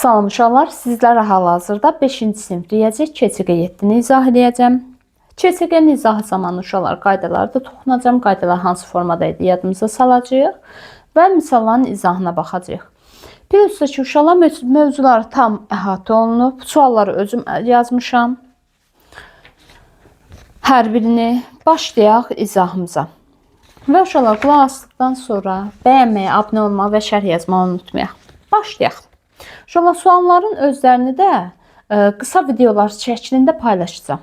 Salam uşaqlar, sizlərə hal-hazırda 5-ci sinif riyaziyyat KÇQ 7-ni izah edəcəm. KÇQ izahı zamanı uşaqlar qaydalarda toxunacağım. Qaydalar hansı formada idi yadımıza salacağıq və misalların izahına baxacağıq. Bilirsiniz ki, uşaqlar mövzuları tam əhatə olunub. Sualları özüm yazmışam. Hər birini başlayaq izahımıza. Və uşaqlar qulaq asdıqdan sonra bəyənməyi, abunə olmağı və şərh yazmağı unutmayaq. Başlayaq. Uşaqlar sualların özlərini də qısa videolar şəklində paylaşacağım.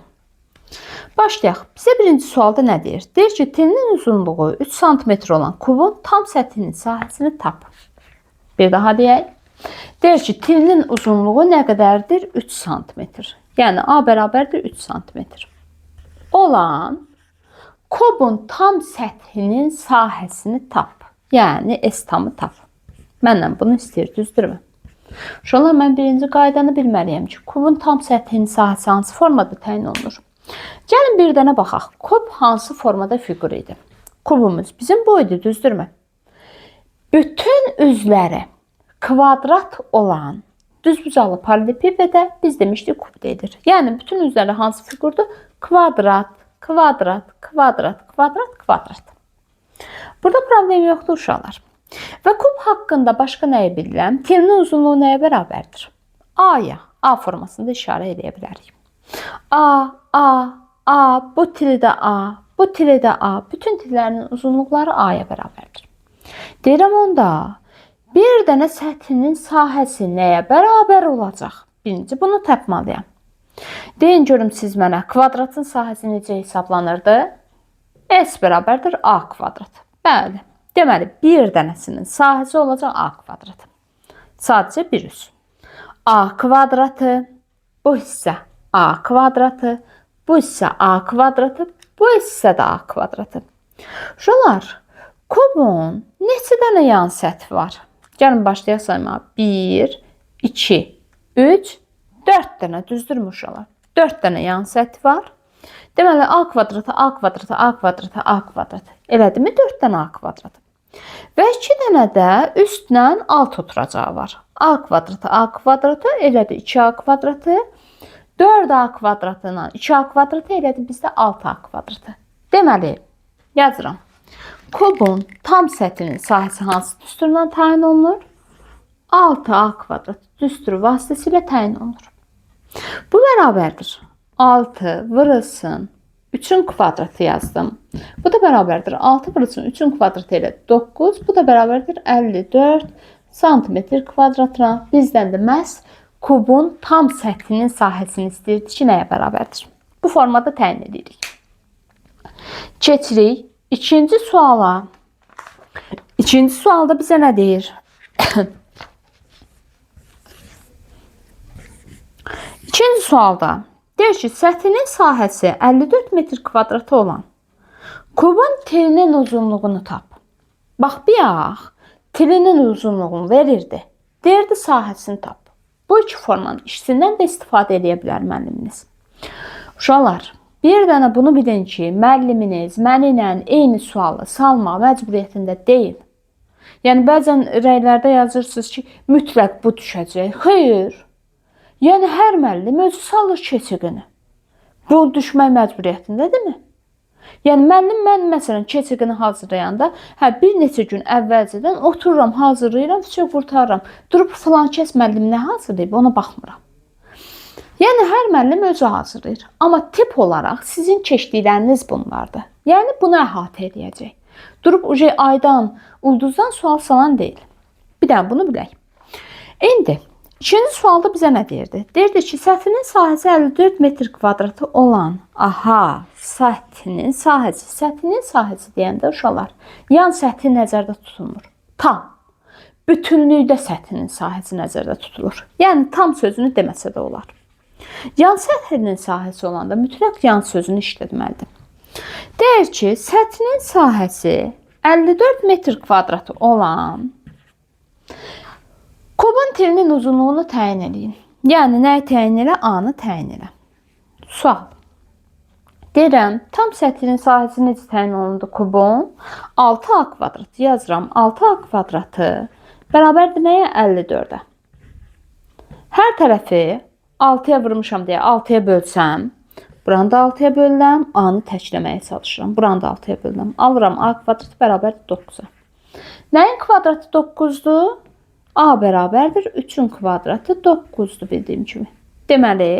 Başlayaq. Bizə birinci sualda nə deyir? Deyir ki, telinin uzunluğu 3 cm olan kubun tam səthinin sahəsini tap. Bir daha deyək. Deyir ki, telinin uzunluğu nə qədərdir? 3 cm. Yəni A bərabərdir 3 cm. Olan kubun tam səthinin sahəsini tap. Yəni S tamı tap. Məndən bunu istəyir, düzdürmü? Uşaqlar, mən birinci qaydanı bilməliyəm ki, kubun tam səthinin sahəsi hansı formada təyin olunur? Gəlin bir dənə baxaq. Kub hansı formada fiqur idi? Kubumuz bizim boydu, düzdürmü? Bütün üzləri kvadrat olan düzbucaqlı paralelepipede biz demişdik kub deyilir. Yəni bütün üzləri hansı fiqurdur? Kvadrat, kvadrat, kvadrat, kvadrat, kvadrat. Burada problem yoxdur uşaqlar. Və kub haqqında başqa nəyi bilirəm? Telinin uzunluğu nəyə bərabərdir? A-ya, A formasında işarə edə bilərik. A, bu tili də A, bu tili də A. Bütün tillərinin uzunluqları A-ya bərabərdir. Deyirəm onda, bir dənə səthinin sahəsi nəyə bərabər olacaq? Birinci bunu tapmalıyam. Deyin görüm siz mənə, kvadratın sahəsi necə hesablanırdı? S bərabərdir A kvadrat. Bəli. Deməli, bir dənəsinin sahəsi olacaq A kvadratı. Sadəcə bir üs. A kvadratı, bu hissə A kvadratı, bu hissə A kvadratı, bu hissə də A kvadratı. Uşaqlar, kubun neçə dənə yan səthi var? Gəlin başlayaq saymağa. 1, 2, 3, 4 dənə, düzdürmü uşaqlar? 4 dənə yan səthi var. Deməli, A kvadratı, A kvadratı, A kvadratı, A kvadratı. Elədimi 4 dənə A kvadratı? Və 2 dənə də üstlə alt oturacağı var. A kvadratı, A kvadratı, elədi 2A kvadratı. 4A kvadratından 2A kvadratı elədi bizdə 6A kvadratı. Deməli, yazıram. Kubun tam səthinin sahəsi hansı düsturla təyin olunur? 6A kvadratı düsturu vasitəsilə təyin olunur. Bu bərabərdir. 6 vurulsun 3'ün kvadratı yazdım. Bu da bərabərdir. 6 vurulsun 3'ün kvadratı ilə 9. Bu da bərabərdir 54 santimetr kvadratına. Bizdən də məhz kubun tam səthinin sahəsini istəyirdi ki, nəyə bərabərdir? Bu formada təyin edirik. Keçirik ikinci suala. İkinci sualda bizə nə deyir? İkinci sualda deyir ki, səthinin sahəsi 54 metr kvadratı olan kubun telinin uzunluğunu tap. Bax, bir yağ telinin uzunluğunu verirdi. Deyirdi sahəsini tap. Bu iki formanın ikisindən də istifadə edə bilər müəlliminiz. Uşaqlar, bir dənə bunu bilin ki, müəlliminiz mənimlə eyni sualı salma məcburiyyətində deyil. Yəni, bəzən rəylərdə yazırsınız ki, mütləq bu düşəcək. Xeyr. Yəni, hər müəllim özü salır KÇQ-ni. Bu düşmək məcburiyyətindədirmi? Yəni, mən məsələn KÇQ-ni hazırlayanda, bir neçə gün əvvəlcədən otururam, hazırlayıram, fiçə qurtarıram. Durub filan kəs müəllim nə hazırlayıb, ona baxmıram. Yəni, hər müəllim özü hazırlayır. Amma tip olaraq sizin keçdikləriniz bunlardır. Yəni, bunu əhatə edəcək. Durub aydan, ulduzdan sual salan deyil. Bir dənə bunu bilək. İndi, İkinci sualda bizə nə deyirdi? Deyirdi ki, səthinin sahəsi 54 metr kvadratı olan, səthinin sahəsi deyəndə uşaqlar, yan səthi nəzərdə tutulmur. Tam. Bütünlükdə səthinin sahəsi nəzərdə tutulur. Yəni, tam sözünü deməsə də olar. Yan səthinin sahəsi olanda mütləq yan sözünü işlətməlidir. Deyir ki, səthinin sahəsi 54 metr kvadratı olan kubun telinin uzunluğunu təyin edin. Yəni, nəyi təyin elə? A-nı təyin elə. Sual. Deyirəm, tam səthinin sahəsi necə təyin olundu kubun? 6A kvadratı yazıram. 6A kvadratı bərabərdir nəyə? 54-ə. Hər tərəfi 6-ya vurmuşam deyə 6-ya bölsəm, buranı da 6-ya bölürəm, A-nı təkləməyə çalışıram. Buranı da 6-ya bölürəm. Alıram A kvadrat bərabərdir 9-a. Nəyin kvadratı 9-dur? A bərabərdir 3-ün kvadratı 9-dur bildiyim kimi. Deməli,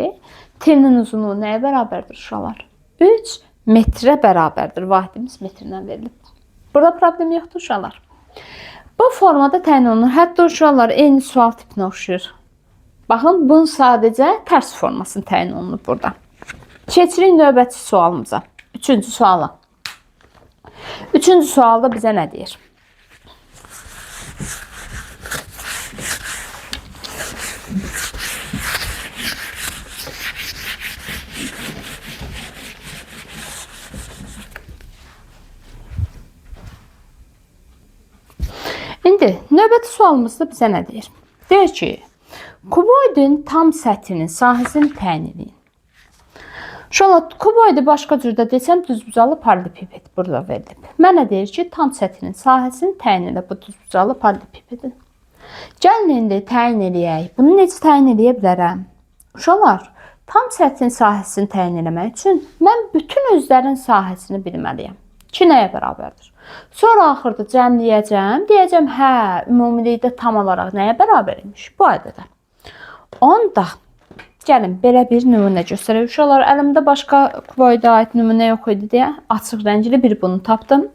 T-nin uzunluğu nəyə bərabərdir uşaqlar? 3 metrə bərabərdir. Vahidimiz metrdən verilib. Burada problem yoxdur uşaqlar. Bu formada təyin olunur. Hətta uşaqlar eyni sual tipinə oxşuyur. Baxın, bunun sadəcə tərs formasını təyin olunur burada. Keçirik növbəti sualımıza. Üçüncü suala. Üçüncü sualda bizə nə deyir? İndi növbəti sualımızda bizə nə deyir? Deyir ki, kuboidin tam səthinin sahəsini təyin edin. Uşaqlar, kuboidi başqa cürdə desəm düzbucaqlı paralelipiped burada verilib. Mənə deyir ki, tam səthinin sahəsini təyin edə bu düzbucaqlı paralelipipedin. Gəlin indi təyin edək. Bunu necə təyin edə bilərəm? Uşaqlar, tam səthin sahəsini təyin etmək üçün mən bütün özlərin sahəsini bilməliyəm. 2 nəyə bərabərdir? Sonra axırda cəmləyəcəm. Deyəcəm, hə, ümumilikdə tam olaraq nəyə bərabər imiş? Bu aydındır. Onda gəlin belə bir nümunə göstərək. Uşaqlar, əlimdə başqa kuboidə aid nümunə yox idi deyə açıq rəngli bir bunu tapdım.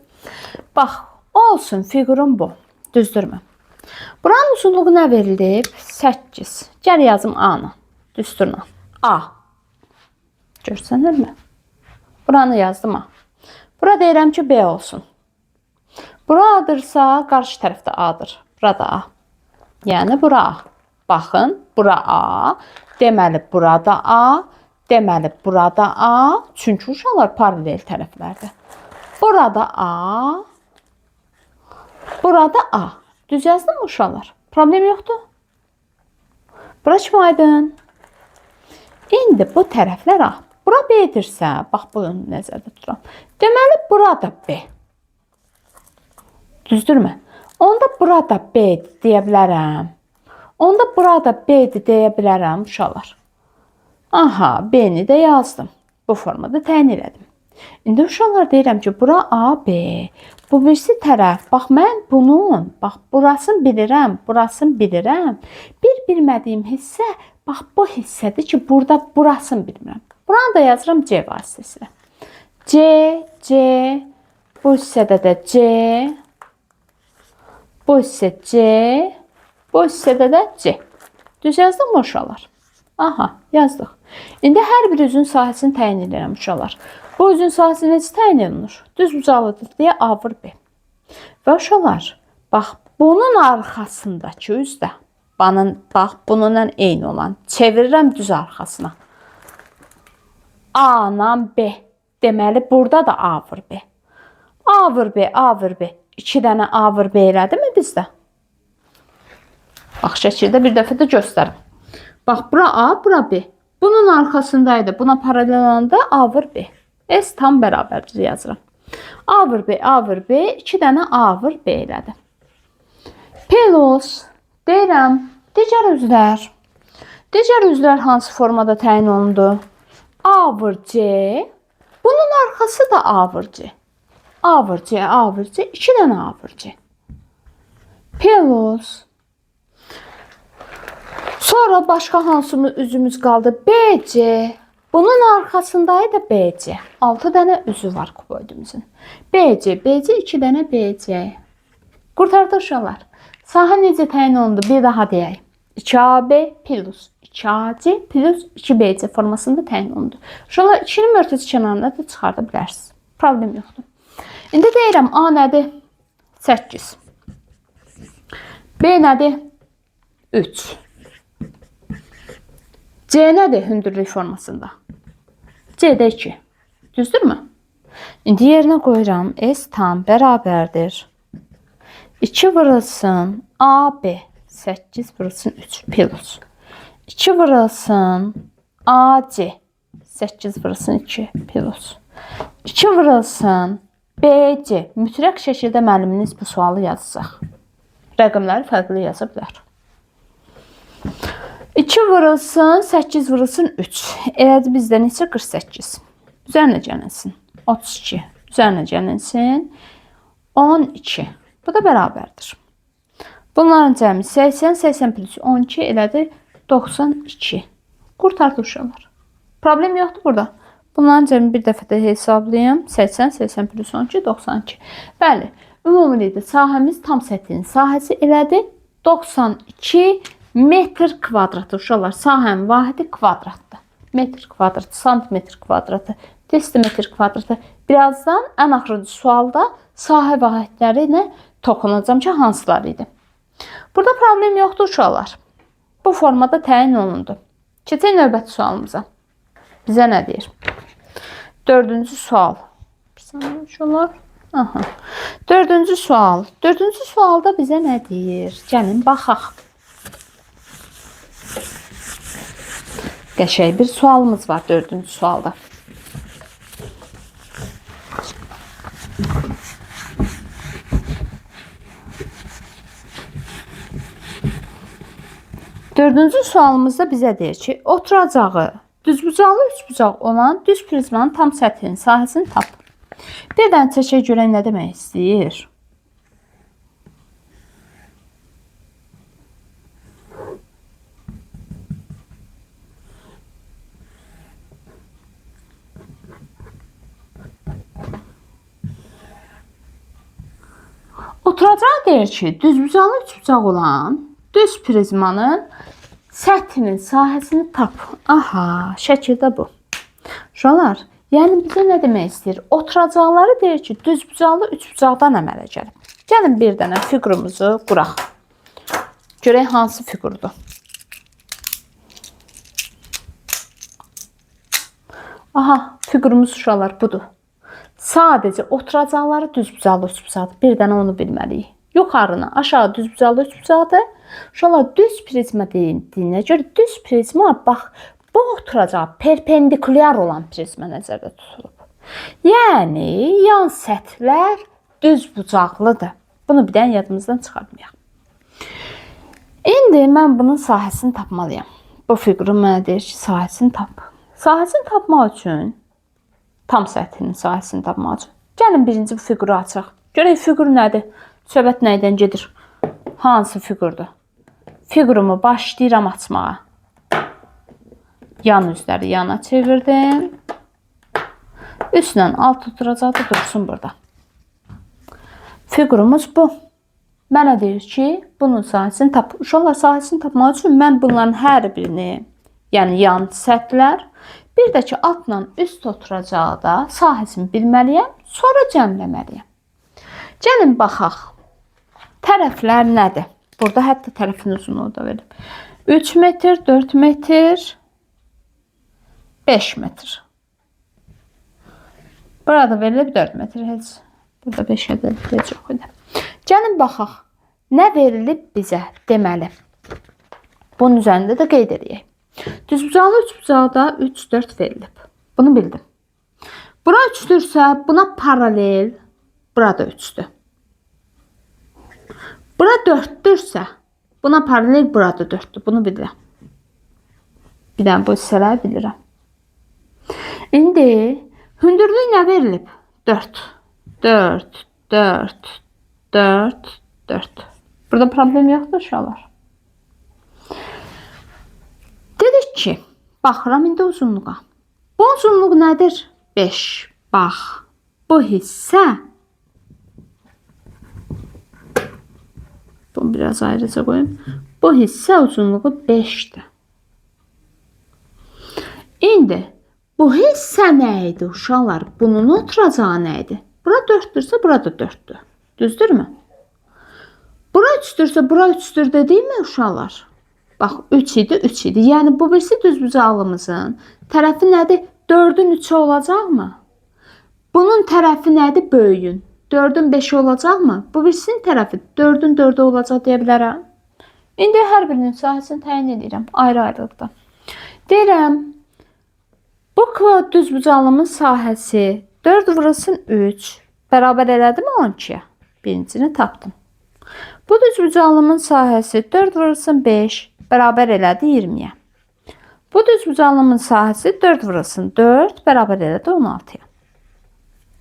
Bax, olsun, figurum bu. Düzdürmü? Buranın uzunluğu nə verilib? 8. Gəl yazım A-nı. Düsturla. A. Görsənirmi? Buranı yazdım A. Bura deyirəm ki, B olsun. Bura A-dırsa, qarşı tərəfdə A-dır. Burada A. Yəni, bura A. Baxın, bura A. Deməli, burada A. Deməli, burada A. Çünki uşaqlar paralel tərəflərdir. Burada A. Burada A. Düz yazdım mı uşaqlar? Problem yoxdur. Bura kimi aydın. İndi bu tərəflər A. Bura B-dirsə, bax, bunu nəzərdə tuturam. Deməli, burada B. Düzdürmü? Onda burada B deyə bilərəm. Onda burada B deyə bilərəm, uşaqlar. Aha, B-ni də yazdım. Bu formada təyin elədim. İndi uşaqlar deyirəm ki, bura A, B. Bu birisi tərəf. Bax, mən bunun, bax, burasını bilirəm, burasını bilirəm. Bir bilmədiyim hissə, bax, bu hissədir ki, burada burasını bilmirəm. Buranı da yazıram C vasitəsilə. C, bu hissədə də C, bu hissə C, bu hissədə də C. Düz yazdım mı uşaqlar? Aha, yazdıq. İndi hər bir üzün sahəsini təyin edirəm uşaqlar. Bu üzün sahəsi necə təyin edilir? Düz bucaqlıdır deyə A vur B. Və uşaqlar, bax, bunun arxasındakı üzdə, bax, bununla eyni olan, çevirirəm düz arxasına. A-la B. Deməli, burada da A vur B. A vur B, A vur B. 2 dənə A vur B elədi mi bizdə? Bax, şəkildə bir dəfə də göstərim. Bax, bura A, bura B. Bunun arxasındaydı. Buna paralel olanda A vur B. S tam bərabərdir yazıram. A vur B, A vur B. 2 dənə A vur B elədi. Plus deyirəm, digər üzlər. Digər üzlər hansı formada təyin olundu? A vur C. Bunun arxası da A vur C. A vur C, A vur C. 2 dənə A vur C. Plus. Sonra başqa hansı üzümüz qaldı? BC. Bunun arxasındaydı BC. 6 dənə üzü var kuboidimizin. BC, 2 dənə BC. Qurtardı uşaqlar. Sahə necə təyin olundu? Bir daha deyək. 2AB plus 2AC plus 2BC formasında təyin olundu. Uşaqlar, 2-nin mörtəsi kənarında da çıxarda bilərsiniz. Problem yoxdur. İndi deyirəm, A nədir? 8. B nədir? 3. C nədir hündürlük formasında? C'də 2. Düzdürmü? İndi yerinə qoyuram. S tam bərabərdir. 2 vurulsun AB. 8 vurulsun 3 plus. 2 vurulsun AC. 8 vurulsun 2 plus. 2 vurulsun BC. Mütləq şəkildə müəlliminiz bu sualı yazacaq. Rəqəmləri fərqli yaza bilər. 2 2 vurulsun, 8 vurulsun 3. Elədi bizdə neçə? 48. Üzərinə gəlsin. 32. Üzərinə gəlsin. 12. Bu da bərabərdir. Bunların cəmi 80, 80 plus 12 elədi 92. Qurtardı uşaqlar. Problem yoxdur burada. Bunların cəmi bir dəfə də hesablayım. 80, 80 plus 12, 92. Bəli, ümumilikdə sahəmiz tam səthinin sahəsi elədi 92 metr kvadratı uşaqlar. Sahənin vahidi kvadratdır. Metr kvadratı, santimetr kvadratı, desimetr kvadratı. Birazdan ən axırıncı sualda sahə vahidləri ilə toxunacağım ki, hansılar idi. Burada problem yoxdur uşaqlar. Bu formada təyin olundu. Keçək növbəti sualımıza. Bizə nə deyir? 4-cü sual. Bir saniyə uşaqlar. Aha. 4-cü sual. 4-cü sualda bizə nə deyir? Gəlin baxaq. Qəşəng bir sualımız var 4-cü sualda. Dördüncü sualımızda bizə deyir ki, oturacağı düzbucaqlı üçbucaq olan düz prizmanın tam səthinin sahəsini tap. Bir dənə çəkə görə nə demək istəyir? Oturacağı deyir ki, düzbucaqlı üçbucaq olan düz prizmanın səthinin sahəsini tap. Aha, şəkildə bu. Uşaqlar, yəni bizə nə demək istəyir? Oturacaqları deyir ki, düzbucaqlı üçbucaqdan əmələ gəlib. Gəlin bir dənə fiqurumuzu quraq. Görək hansı fiqurdur. Aha, fiqurumuz uşaqlar budur. Sadəcə oturacaqları düzbucaqlı üçbucaqdır. Bir dənə onu bilməliyik. Yuxarına, aşağı düzbucaqlı üçbucaqdır. Uşaqlar düz prizma deyildiyinə görə düz prizma bax bu oturacağı perpendikulyar olan prizma nəzərdə tutulub. Yəni yan səthlər düz bucaqlıdır. Bunu bir dənə yadımızdan çıxartmayaq. İndi mən bunun sahəsini tapmalıyam. Bu fiqurun mənə deyir ki, sahəsini tap. Sahəsini tapmaq üçün tam səthinin sahəsini tapmaq üçün gəlin birinci bu fiquru açaq. Görək fiqur nədir? Söhbət nəydən gedir? Hansı fiqurdur? Figurumu başlayıram açmağa. Yan üzləri yana çevirdim. Üstlə alt oturacaq da dursun burada. Figurumuz bu. Mənə deyir ki, bunun sahəsini tap. Uşaqlar sahəsini tapmaq üçün mən bunların hər birini, yəni yan səthlər, bir də ki altla üst oturacağı da sahəsini bilməliyəm, sonra cəmləməliyəm. Gəlin baxaq. Tərəflər nədir? Burada hətta tərəfin uzunluğu da verilib. 3 metr, 4 metr, 5 metr. Burada verilib 4 metr. Heç. Burada 5 ədəd heç yox idi. Gəlin baxaq. Nə verilib bizə? Deməli. Bunun üzərində də qeyd edək. Düzbucaqlı üçbucaqda 3, 4 verilib. Bunu bildim. Bura 3-dürsə, buna paralel, burada 3-dür. Bura 4-dürsə, buna paralel burada 4-dür. Bunu bilirəm. Bir dənə bu hissələri bilirəm. İndi hündürlük nə verilib? 4. 4, 4, 4, 4. Burada problem yoxdur uşaqlar. Dedik ki, baxıram indi uzunluğa. Bu uzunluq nədir? 5. Bax, bu hissə bunu biraz ayrıca qoyayım. Bu hissə uzunluğu 5'dir. İndi bu hissə nə idi uşaqlar? Bunun oturacağı nə idi? Bura 4'dürsə, burada 4'dür. Düzdürmü? Bura 3'dürsə, bura 3'dür dediyimi uşaqlar? Bax 3 idi, 3 idi. Yəni bu birisi düzbucaqlımızın tərəfi nədir? 4'ün 3'ü olacaqmı? Bunun tərəfi nədir? Böyüyün. 4'ün 5'i olacaqmı? Bu birisinin tərəfi 4'ün 4'ü olacaq deyə bilərəm. İndi hər birinin sahəsini təyin edirəm ayrı-ayrılıqda. Deyirəm, bu düzbucaqlımın sahəsi 4 vurulsun 3 bərabər elədi mi 12'yə? Birincini tapdım. Bu düzbucaqlımın sahəsi 4 vurulsun 5 bərabər elədi 20'yə. Bu düzbucaqlının sahəsi 4 vurulsun 4 bərabər elədi 16-ya.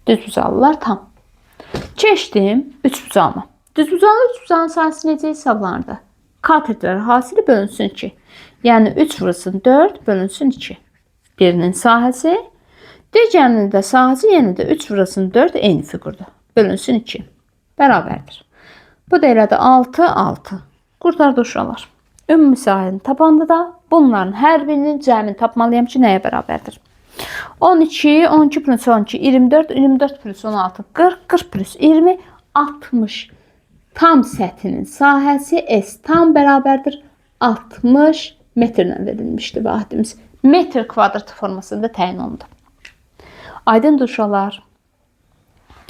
Düzbucaqlılar tam. Keçdim üçbucağıma. Düzbucaqlı üçbucağın sahəsi necə hesablanırdı? Katetlər hasili bölünsün 2. Yəni 3 vurulsun 4 bölünsün 2. Birinin sahəsi, digərinin də sahəsi yenə də 3 vurulsun 4 eyni fiqurdur. Bölünsün 2. Bərabərdir. Bu da elədi 6, 6. Qurtardı uşaqlar. Ümumi sahəni tapanda da bunların hər birinin cəmini tapmalıyam ki, nəyə bərabərdir? 12, 12 plus 12, 24, 24 plus 16, 40, 40 plus 20, 60. Tam səthinin sahəsi S tam bərabərdir 60 metrlə verilmişdi vahidimiz. Metr kvadrat formasında təyin olundu. Aydındır uşaqlar.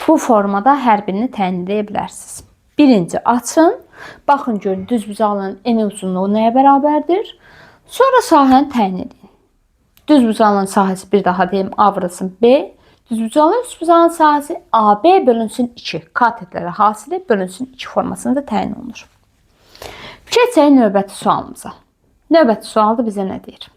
Bu formada hər birini təyin edə bilərsiniz. Birinci açın. Baxın görün düzbucaqlının eni uzunluğu nəyə bərabərdir? Sonra sahəni təyin edin. Düzbucaqlının sahəsi bir daha deyim A vurulsun B. Düzbucaqlı üçbucağın sahəsi AB bölünsün 2. Katetlərə hasili bölünsün 2 formasında təyin olunur. Keçək növbəti sualımıza. Növbəti sualda bizə nə deyir?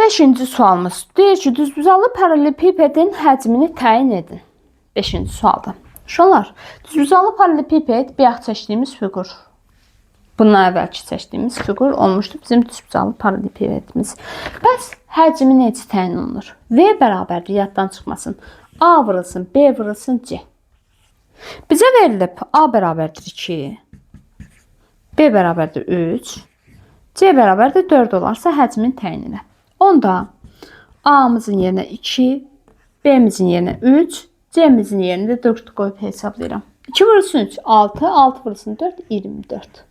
Beşinci sualımız. Deyir ki, düzbucaqlı paralelipipedin həcmini təyin edin. Beşinci sualda. Uşaqlar, düzbucaqlı paralelipiped bayaq çəkdiyimiz fiqur. Bundan əvvəlki çəkdiyimiz fiqur olmuşdu bizim düzbucaqlı paralelipipedimiz. Bəs həcmi necə təyin olunur? V bərabərdir, yaddan çıxmasın. A vurulsun, B vurulsun, C. Bizə verilib A bərabərdir 2, B bərabərdir 3, C bərabərdir 4 olarsa həcmin təyin elə. Onda A'mızın yerinə 2, B'mizin yerinə 3, C'mizin yerinə də 4 qoyub hesablayıram. 2 vurulsun 3, 6, 6 vurulsun 4, 24.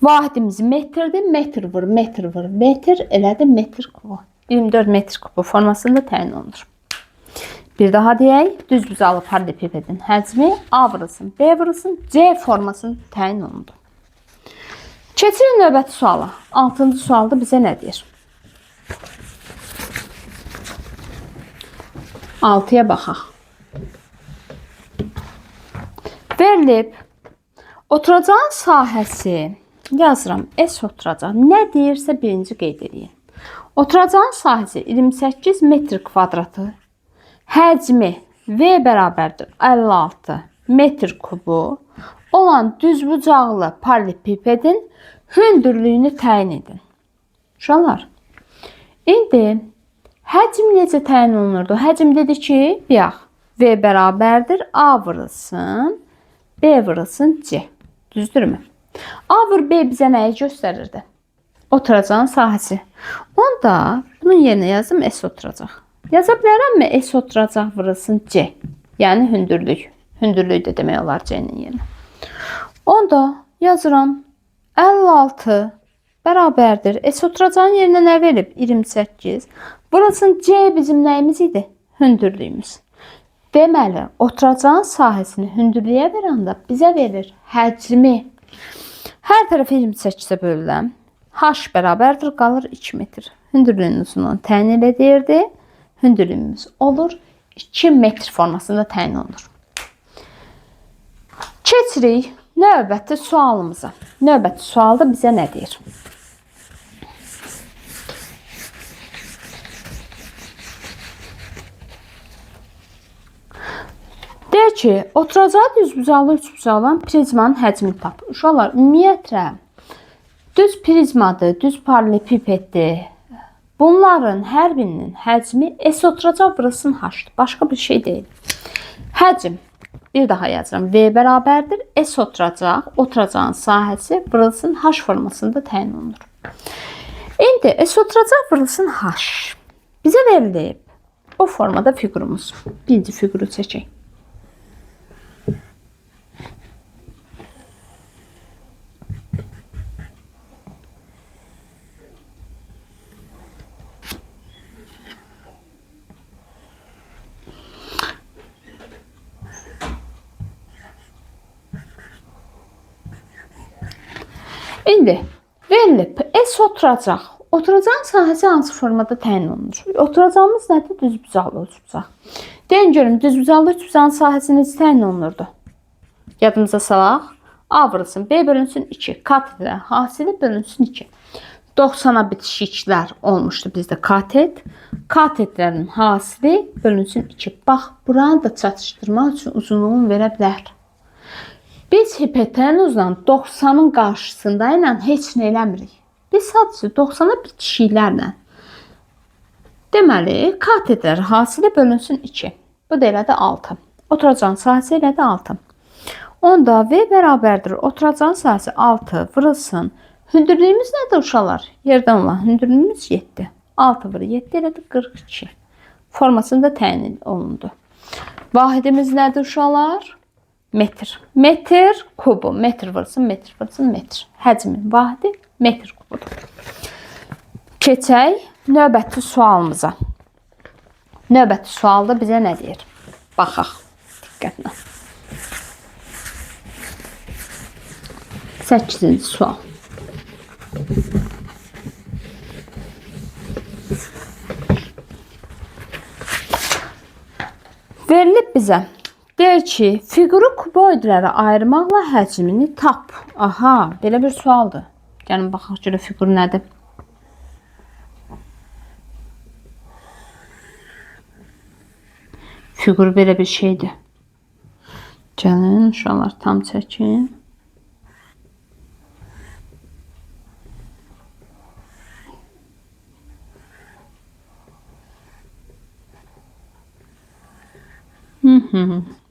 Vahidimiz metrdir. Metr vur, metr vur, metr elədi metr kubu. 24 metr kubu formasında təyin olunur. Bir daha deyək, düzbucaqlı paralelipipedin həcmi A vurulsun, B vurulsun, C formasında təyin olundu. Keçirin növbəti suala. 6-cı sualda bizə nə deyir? 6'ya baxaq. Verilib oturacağın sahəsi yazıram. S oturacaq. Nə deyirsə birinci qeyd edin. Oturacağın sahəsi 28 metr kvadratı. Həcmi V bərabərdir 56 metr kubu olan düzbucaqlı paralelipipedin hündürlüyünü təyin edin. Uşaqlar, indi həcm necə təyin olunurdu? Həcm dedi ki, bayaq V bərabərdir A vurulsun, B vurulsun C. Düzdürmü? A vur B bizə nəyi göstərirdi? Oturacağın sahəsi. Onda bunun yerinə yazdım S oturacaq. Yaza bilərəmmi? S oturacaq vurulsun C. Yəni hündürlük. Hündürlük də demək olar C-nin yerinə. Onda yazıram 56 bərabərdir. S oturacağın yerinə nə verib? 28. Burasının C bizim nəyimiz idi? Hündürlüyümüz. Deməli, oturacağın sahəsini hündürlüyə verəndə bizə verir həcmi. Hər tərəfi 28-ə bölürəm. H bərabərdir, qalır 2 metr. Hündürlüyün uzunluğunu təyin edirdi. Hündürlüyümüz olur 2 metr formasında təyin olunur. Keçirik növbəti sualımıza. Növbəti sualda bizə nə deyir? Deyir ki, oturacağı düzbucaqlı üçbucaqlı prizmanın həcmini tap. Uşaqlar, ümumiyyətlə düz prizmadır, düz paralelipipeddir. Bunların hər birinin həcmi S oturacaq vurulsun H-dır. Başqa bir şey deyil. Həcm, bir daha yazıram. V bərabərdir. S oturacaq, oturacağın sahəsi vurulsun H formasında təyin olunur. İndi S oturacaq vurulsun H. Bizə verilib o formada fiqurumuz. Birinci fiquru çəkək. İndi verilib S oturacaq. Oturacağın sahəsi hansı formada təyin olunur? Oturacağımız nədir? Düzbucaqlı üçbucaq. Deyin görüm, düzbucaqlı üçbucağın sahəsi necə təyin olunurdu? Yadımıza salaq. A vurulsun, B bölünsün 2. Katetlərin hasili bölünsün 2. 90'a bitişiklər olmuşdu bizdə katet. Katetlərin hasili bölünsün 2. Bax, buranı da çatışdırmaq üçün uzunluğunu verə bilər. Biz hipotenuzla 90'ın qarşısında ilə heç nə eləmirik. Biz sadəcə 90'a bitişiklərlə. Deməli, katetlər hasili bölünsün 2. Bu da elədi 6. Oturacağın sahəsi elədi 6. Onda V bərabərdir. Oturacağın sahəsi 6 vurulsun. Hündürlüyümüz nədir uşaqlar? Yerdən olan hündürlüyümüz 7. 6 vurur 7 elədi 42. Formasında təyin olundu. Vahidimiz nədir uşaqlar? Metr. Metr kubu. Metr vurulsun, metr vurulsun, metr. Həcmin vahidi metr kubudur. Keçək növbəti sualımıza. Növbəti sualda bizə nə deyir? Baxaq diqqətlə. 8-ci sual. Verilib bizə. Deyir ki, fiquru kuboidlərə ayırmaqla həcmini tap. Aha, belə bir sualdır. Gəlin baxaq görə fiqur nədir? Fiqur belə bir şeydir. Gəlin uşaqlar tam çəkin.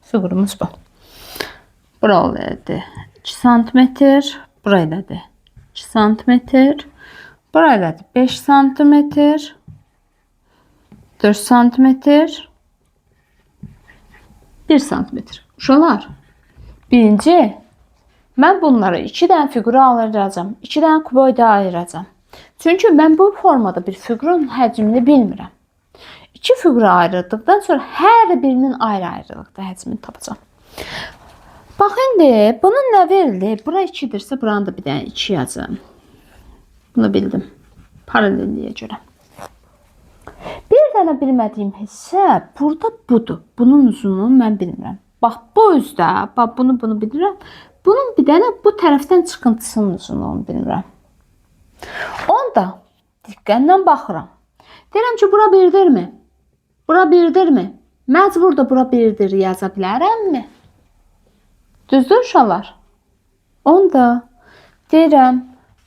Fiqurumuz bu. Bura elədi 2 santimetr. Bura elədi 2 santimetr. Bura elədi 5 santimetr. 4 santimetr. 1 santimetr. Uşaqlar, birinci, mən bunları 2 dənə fiqura ayıracağım. 2 dənə kuboida ayıracağım. Çünki mən bu formada bir fiqurun həcmini bilmirəm. 2 fiqura ayrıldıqdan sonra hər birinin ayrı-ayrılıqda həcmini tapacağım. Bax, indi bunun nə verildi? Bura 2-dirsə, buranı da bir dənə 2 yazım. Bunu bildim. Paralelliyə görə. Bir dənə bilmədiyim hissə burada budur. Bunun uzunluğunu mən bilmirəm. Bax, bu üzdə, bax, bunu bilirəm. Bunun bir dənə bu tərəfdən çıxıntısının uzunluğunu bilmirəm. Onda diqqətlə baxıram. Deyirəm ki, bura birdirmi? Bura birdirmi? Məcbur da bura birdir yaza bilərəmmi? Düzdür uşaqlar? Onda deyirəm,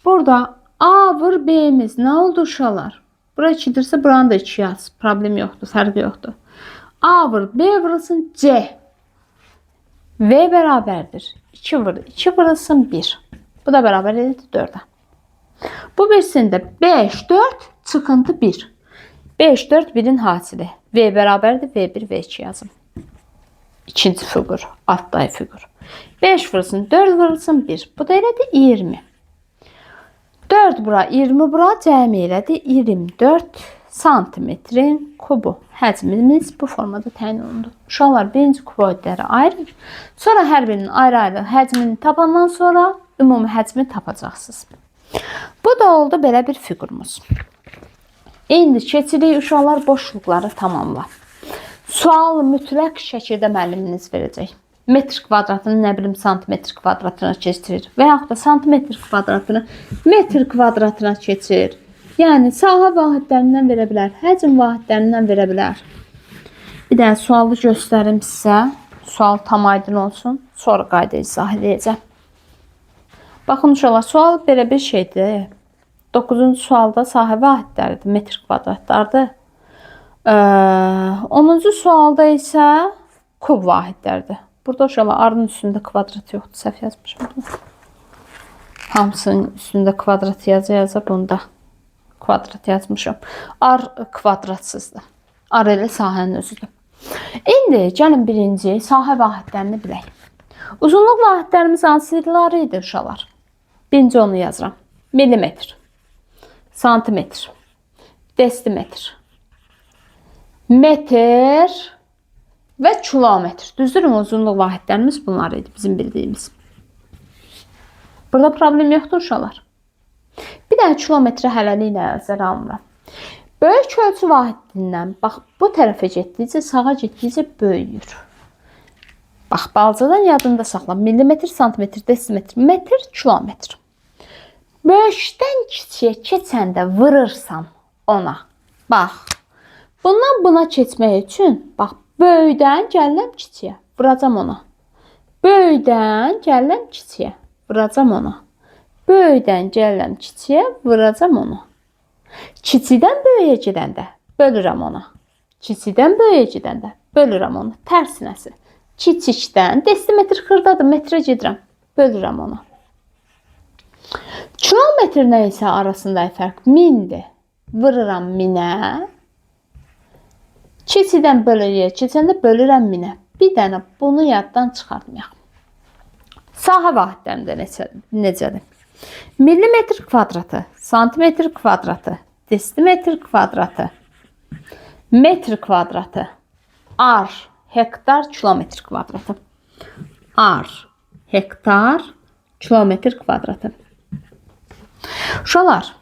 burada A vur B'miz nə oldu uşaqlar? Bura 2'dirsə buranı da 2 yaz. Problem yoxdur, fərqi yoxdur. A vur B vurulsun C. V bərabərdir. 2 vur 2 vurulsun 1. Bu da bərabər edir 4'ə. Bu birisində 5, 4 çıxıntı 1. 5, 4 1'in hasili. V bərabərdir. V1, V2 yazım. İkinci fiqur. Altday fiqur. 5 vurulsun 4 vurulsun 1. Bu da elədi 20. 4 bura 20 bura cəmi elədi 24 santimetrin kubu. Həcmimiz bu formada təyin olundu. Uşaqlar birinci kuboidləri ayırır. Sonra hər birinin ayrı-ayrı həcmini tapandan sonra ümumi həcmi tapacaqsınız. Bu da oldu belə bir fiqurumuz. İndi keçirik uşaqlar boşluqları tamamla. Sual mütləq şəkildə müəlliminiz verəcək. Metr kvadratını nə bilim santimetr kvadratına keçirir və yaxud da santimetr kvadratını metr kvadratına keçirir. Yəni sahə vahidlərindən verə bilər, həcm vahidlərindən verə bilər. Bir də sualı göstərim sizə. Sual tam aydın olsun. Sonra qayda izah edəcəm. Baxın uşaqlar, sual belə bir şeydir. 9-cu sualda sahə vahidləridir, metr kvadratlardır. 10-cu sualda isə kub vahidləridir. Burada uşaqlar arının üstündə kvadrat yoxdur, səhv yazmışım. Hamısının üstündə kvadrat yaza bunda kvadrat yazmışım. Ar kvadratsızdır. Ar elə sahənin özüdür. İndi gəlin birinci sahə vahidlərini bilək. Uzunluq vahidlərimiz hansıları idi uşaqlar? Birinci onu yazıram. Millimetr, santimetr, desimetr, metr və kilometr. Düzdürmü? Uzunluq vahidlərimiz bunlar idi bizim bildiyimiz. Burada problem yoxdur uşaqlar. Bir dənə kilometrə hələliklə nəzərə alınır. Böyük ölçü vahidindən bax bu tərəfə getdikcə, sağa getdikcə böyüyür. Bax balacadan yadında saxla. Millimetr, santimetr, desimetr, metr, kilometr. Böyükdən kiçiyə keçəndə vurursan ona. Bax. Bundan buna keçmək üçün bax böyükdən gəlirəm kiçiyə, vuracam ona. Böyükdən gəlirəm kiçiyə, vuracam ona. Böyükdən gəlirəm kiçiyə, vuracam ona. Kiçikdən böyüyə gedəndə bölürəm ona. Kiçikdən böyüyə gedəndə bölürəm onu. Tərsinəsi. Kiçikdən desimetr xırdadır, metrə gedirəm. Bölürəm ona. Kilometrlə isə arasındakı fərq 1000'dir. Vururam 1000'ə. Kiçikdən böyüyə keçəndə bölürəm 1000'ə. Bir dənə bunu yaddan çıxartmayaq. Sahə vahidlərində necədir? Millimetr kvadratı, santimetr kvadratı, desimetr kvadratı, metr kvadratı, ar, hektar, kilometr kvadratı. Ar, hektar, kilometr kvadratı. Uşaqlar,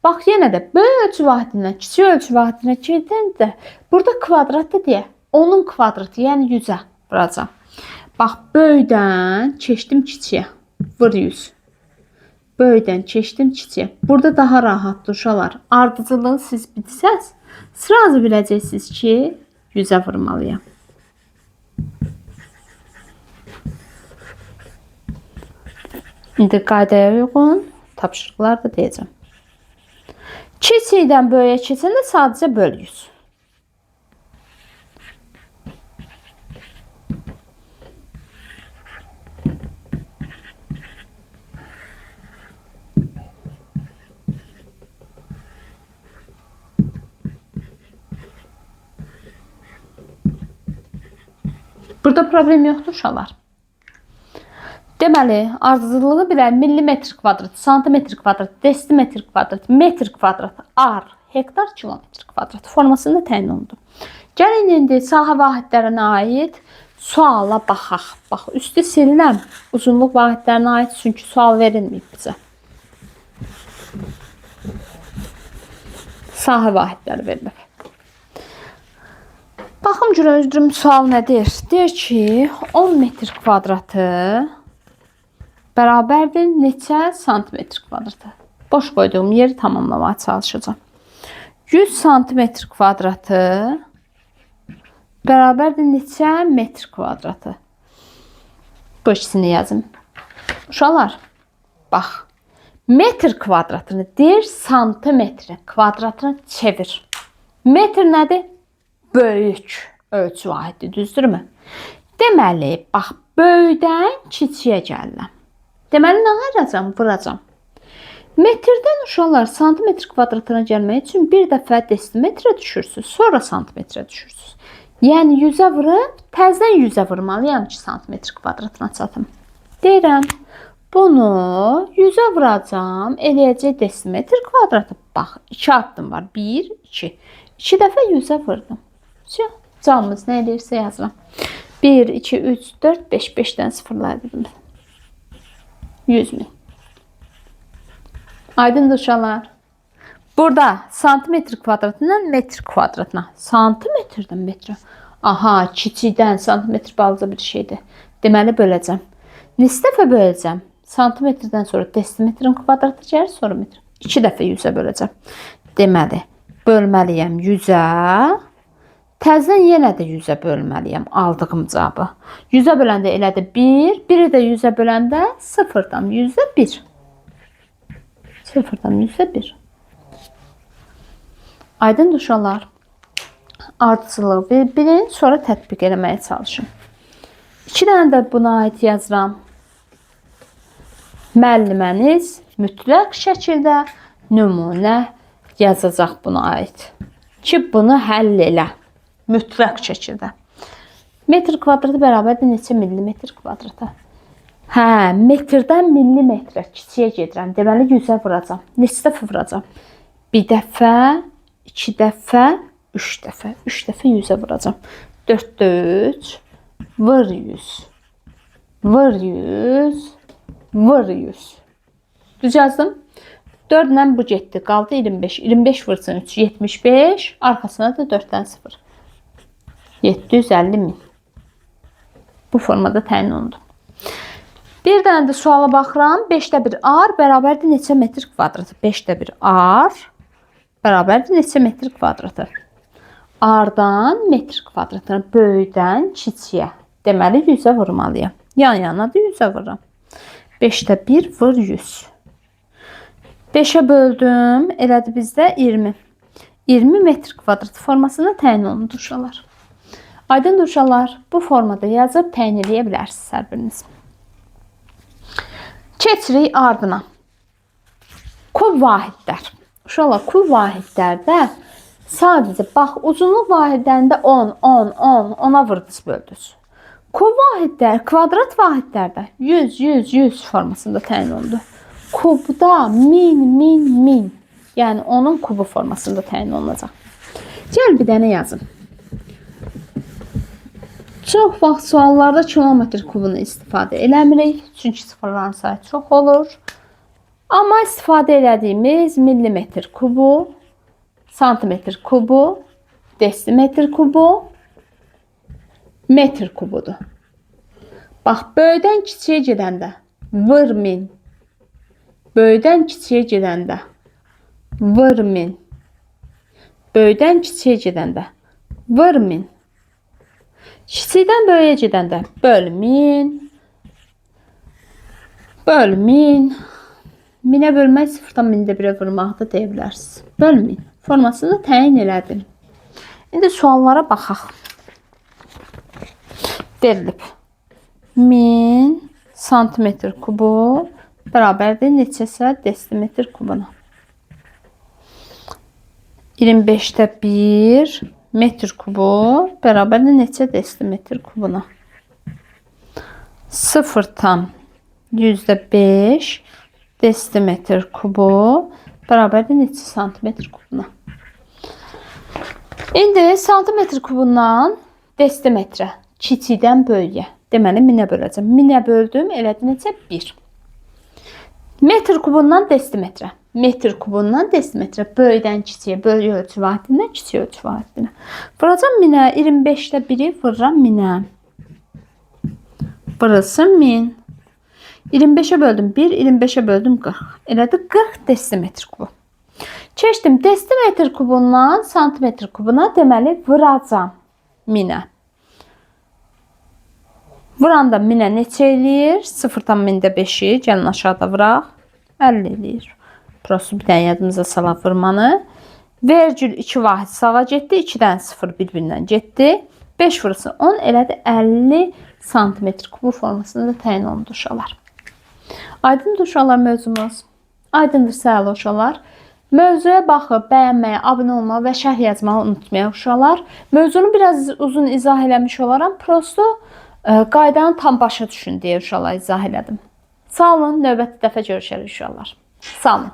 bax yenə də böyük ölçü vahidindən kiçik ölçü vahidinə gedəndə burada kvadratdır deyə onun kvadratı, yəni 100'ə vuracam. Bax böyükdən keçdim kiçiyə. Vur 100. Böyükdən keçdim kiçiyə. Burada daha rahatdır uşaqlar. Ardıcılığı siz bilsəz, sırası biləcəksiniz ki, 100'ə vurmalıyam. İndi qaydaya uyğun tapşırıqlar da deyəcəm. Kiçikdən böyüyə keçəndə sadəcə böl 100. Burada problem yoxdur uşaqlar. Deməli, ardıcılığı bilən millimetr kvadrat, santimetr kvadrat, desimetr kvadrat, metr kvadrat, ar, hektar, kilometr kvadrat formasında təyin olundu. Gəlin indi sahə vahidlərinə aid suala baxaq. Bax, üstü silinəm. Uzunluq vahidlərinə aid çünki sual verilməyib bizə. Sahə vahidləri verilib. Baxım görürüm sual nədir? Deyir ki, 10 metr kvadratı bərabərdir neçə santimetr kvadratı? Boş qoyduğum yeri tamamlamaya çalışacağım. 100 santimetr kvadratı bərabərdir neçə metr kvadratı? Bu ikisini yazın. Uşaqlar, bax. Metr kvadratını deyir santimetre kvadratını çevir. Metr nədir? Böyük ölçü vahidi, düzdürmü? Deməli, bax, böyükdən kiçiyə gəlirəm. Deməli, nə edəcəm? Vuracam. Metrdən uşaqlar santimetr kvadratına gəlmək üçün bir dəfə desimetrə düşürsünüz, sonra santimetrə düşürsünüz. Yəni 100'ə vurub, təzdən 100'ə vurmalıyam ki, santimetr kvadratına çatım. Deyirəm, bunu 100'ə vuracam, eləyəcək desimetr kvadratı. Bax, 2 addım var. 1, 2. 2 dəfə 100'ə vurdum. Canımız nə edirsə yazıram. 1, 2, 3, 4, 5. 5'dən sıfırlaydım. 100.000. Aydındır uşaqlar. Burada santimetr kvadratından metr kvadratına. Santimetrdən metrə. Aha, kiçikdən santimetr balaca bir şeydir. Deməli böləcəm. Neçə dəfə böləcəm? Santimetrdən sonra desimetrin kvadratı gəlir, sonra metr. 2 dəfə 100'ə böləcəm. Deməli, bölməliyəm 100'ə. Təzdən yenə də 100'ə bölməliyəm aldığım cavabı. 100'ə böləndə elədi 1, 1'i də 100'ə böləndə 0'dan 100'ə 1. 0'dan 100'ə 1. Aydın uşaqlar. Ardıcılığı bilin, sonra tətbiq eləməyə çalışın. 2 dənə də buna aid yazıram. Müəlliməniz mütləq şəkildə nümunə yazacaq buna aid. Ki, bunu həll elə. Mütləq şəkildə. Metr kvadratı bərabərdir neçə millimetr kvadratı? Hə, metrdən millimetrə kiçiyə gedirəm. Deməli 100'ə vuracam. Neçə dəfə vuracam? Bir dəfə, 2 dəfə, 3 dəfə. 3 dəfə 100'ə vuracam. 4'də 3. Vur 100. Vur 100. vır 100. Düz yazdım. 4 ilə bu getdi. Qaldı 25. 25 vursun 3. 75. Arkasına da 4'dən 0. 750 min. Bu formada təyin olundu. Bir dənə də suala baxıram. 5'də 1 ar bərabərdir neçə metr kvadratı? 5'də 1 ar bərabərdir neçə metr kvadratı? Ardan metr kvadratına böyüdən kiçiyə. Deməli 100'ə vurmalıyam. Yan yana da 100'ə vururam. 5'də 1 vur 100. 5'ə böldüm. Elədi bizdə 20. 20 metr kvadrat formasında təyin olundu uşaqlar. Aydın uşaqlar, bu formada yazıb təyin edə bilərsiniz hər biriniz. Keçirik ardına. Kub vahidlər. Uşaqlar, kub vahidlərdə sadəcə bax uzunluq vahidlərində 10, 10, 10, 10'a vurdunuz böldünüz. Kub vahidlər, kvadrat vahidlərdə 100, 100, 100 formasında təyin olundu. Kubda 1000, 1000, 1000. Yəni onun kubu formasında təyin olunacaq. Gəl bir dənə yazın. Çox vaxt suallarda kilometr kubunu istifadə eləmirik. Çünki sıfırların sayı çox olur. Amma istifadə elədiyimiz millimetr kubu, santimetr kubu, desimetr kubu, metr kubudur. Bax, böyüdən kiçiyə gedəndə vır 1000. Böyüdən kiçiyə gedəndə vır 1000. Böyüdən kiçiyə gedəndə vır 1000. Kiçikdən böyüyə gedəndə böl 1000. Böl 1000. 1000'ə bölmək 0'dan 1000'də 1'ə vurmağı da deyə bilərsiniz. Böl 1000 formasını təyin elədim. İndi suallara baxaq. Verilib. 1000 santimetr kubu bərabərdir neçəsə desimetr kubuna. 25'də 1 metr kubu bərabərdir neçə desimetr kubuna. 0'dan 5 desimetr kubu bərabərdir neçə santimetr kubuna. İndi santimetr kubundan desimetrə, kiçikdən böyüyə. Deməli 1000'ə böləcəm. 1000'ə böldüm, elədi neçə? 1. Metr kubundan desimetrə. Metr kubundan desimetrə. Böyüdən kiçiyə, böyük ölçü vahidindən kiçik ölçü vahidinə. Vuracam 1000'ə. 25'də 1'i vururam 1000'ə. Burası 1000. 25'ə böldüm 1, 25'ə böldüm 40. Elədi 40 desimetr kubu. Keçdim desimetr kubundan santimetr kubuna, deməli vuracam 1000'ə. Vuranda 1000'ə neçə eləyir? 0'dan 1000'də 5'i gəlin aşağıda vuraq. 50 eləyir. Prosto bir dənə yadımıza salaq vurmanı. Vergül 2 vahid sağa getdi. 2'dən 0 bir-birindən getdi. 5 vurursa 10 elədi 50 santimetr kubu formasında da təyin olundu uşaqlar. Aydındır uşaqlar mövzumuz. Aydındır sayılı uşaqlar. Mövzuya baxıb bəyənməyi, abunə olmağı və şərh yazmağı unutmayın uşaqlar. Mövzunu biraz uzun izah eləmiş olaram. Prosto qaydanı tam başa düşün deyə uşaqlar izah elədim. Sağ olun, növbəti dəfə görüşərik uşaqlar. Sağ olun.